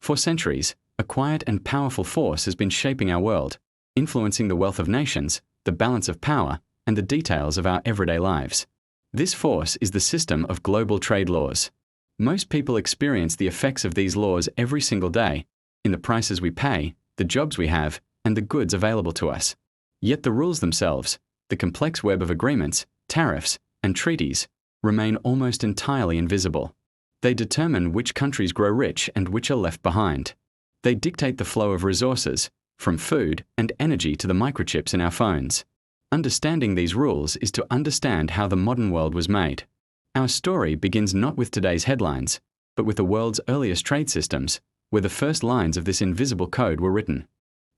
For centuries, a quiet and powerful force has been shaping our world, influencing the wealth of nations, the balance of power, and the details of our everyday lives. This force is the system of global trade laws. Most people experience the effects of these laws every single day, in the prices we pay, the jobs we have, and the goods available to us. Yet the rules themselves, the complex web of agreements, tariffs, and treaties, remain almost entirely invisible. They determine which countries grow rich and which are left behind. They dictate the flow of resources, from food and energy to the microchips in our phones. Understanding these rules is to understand how the modern world was made. Our story begins not with today's headlines, but with the world's earliest trade systems, where the first lines of this invisible code were written.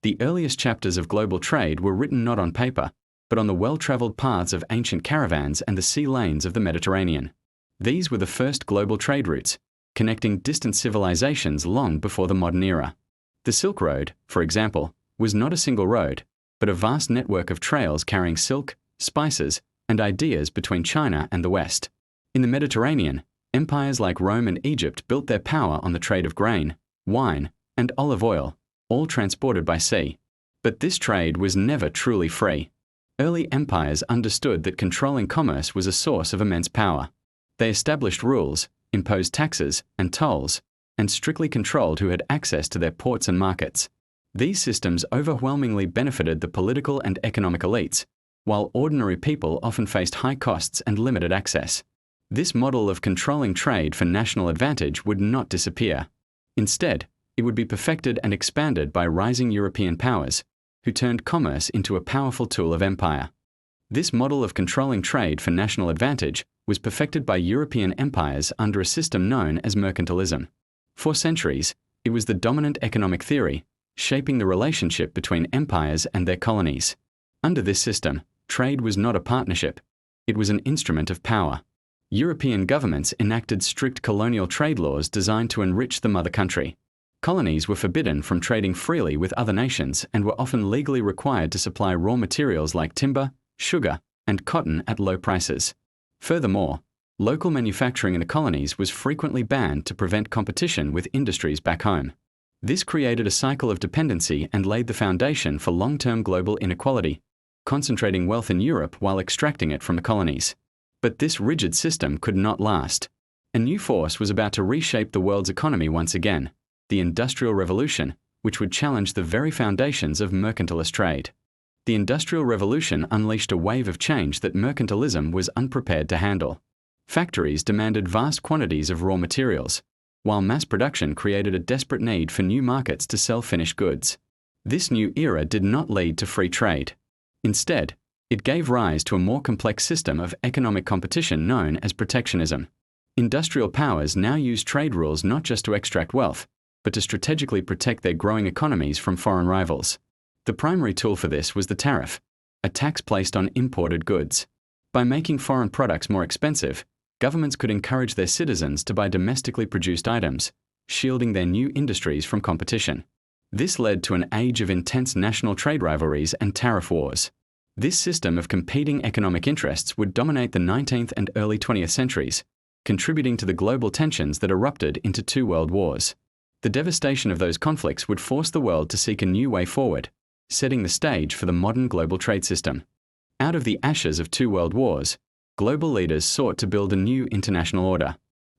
The earliest chapters of global trade were written not on paper, but on the well-traveled paths of ancient caravans and the sea lanes of the Mediterranean. These were the first global trade routes, connecting distant civilizations long before the modern era. The Silk Road, for example, was not a single road, but a vast network of trails carrying silk, spices, and ideas between China and the West. In the Mediterranean, empires like Rome and Egypt built their power on the trade of grain, wine, and olive oil, all transported by sea. But this trade was never truly free. Early empires understood that controlling commerce was a source of immense power. They established rules, imposed taxes and tolls, and strictly controlled who had access to their ports and markets. These systems overwhelmingly benefited the political and economic elites, while ordinary people often faced high costs and limited access. This model of controlling trade for national advantage would not disappear. Instead, it would be perfected and expanded by rising European powers, who turned commerce into a powerful tool of empire. This model of controlling trade for national advantage was perfected by European empires under a system known as mercantilism. For centuries, it was the dominant economic theory, shaping the relationship between empires and their colonies. Under this system, trade was not a partnership. It was an instrument of power. European governments enacted strict colonial trade laws designed to enrich the mother country. Colonies were forbidden from trading freely with other nations and were often legally required to supply raw materials like timber, sugar, and cotton at low prices. Furthermore, local manufacturing in the colonies was frequently banned to prevent competition with industries back home. This created a cycle of dependency and laid the foundation for long-term global inequality, concentrating wealth in Europe while extracting it from the colonies. But this rigid system could not last. A new force was about to reshape the world's economy once again, the Industrial Revolution, which would challenge the very foundations of mercantilist trade. The Industrial Revolution unleashed a wave of change that mercantilism was unprepared to handle. Factories demanded vast quantities of raw materials, while mass production created a desperate need for new markets to sell finished goods. This new era did not lead to free trade. Instead, it gave rise to a more complex system of economic competition known as protectionism. Industrial powers now use trade rules not just to extract wealth, but to strategically protect their growing economies from foreign rivals. The primary tool for this was the tariff, a tax placed on imported goods. By making foreign products more expensive, governments could encourage their citizens to buy domestically produced items, shielding their new industries from competition. This led to an age of intense national trade rivalries and tariff wars. This system of competing economic interests would dominate the 19th and early 20th centuries, contributing to the global tensions that erupted into two world wars. The devastation of those conflicts would force the world to seek a new way forward, setting the stage for the modern global trade system. Out of the ashes of two world wars, global leaders sought to build a new international order.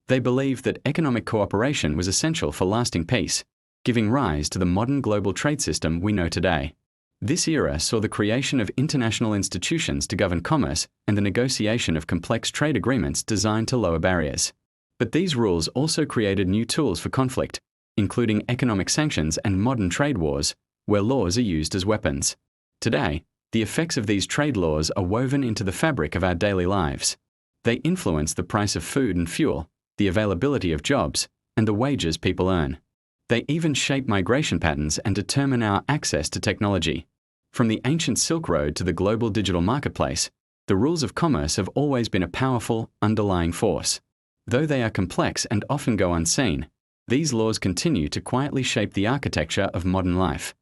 They believed that economic cooperation was essential for lasting peace, giving rise to the modern global trade system we know today. This era saw the creation of international institutions to govern commerce and the negotiation of complex trade agreements designed to lower barriers. But these rules also created new tools for conflict, including economic sanctions and modern trade wars, where laws are used as weapons. Today, the effects of these trade laws are woven into the fabric of our daily lives. They influence the price of food and fuel, the availability of jobs, and the wages people earn. They even shape migration patterns and determine our access to technology. From the ancient Silk Road to the global digital marketplace, the rules of commerce have always been a powerful, underlying force. Though they are complex and often go unseen, these laws continue to quietly shape the architecture of modern life.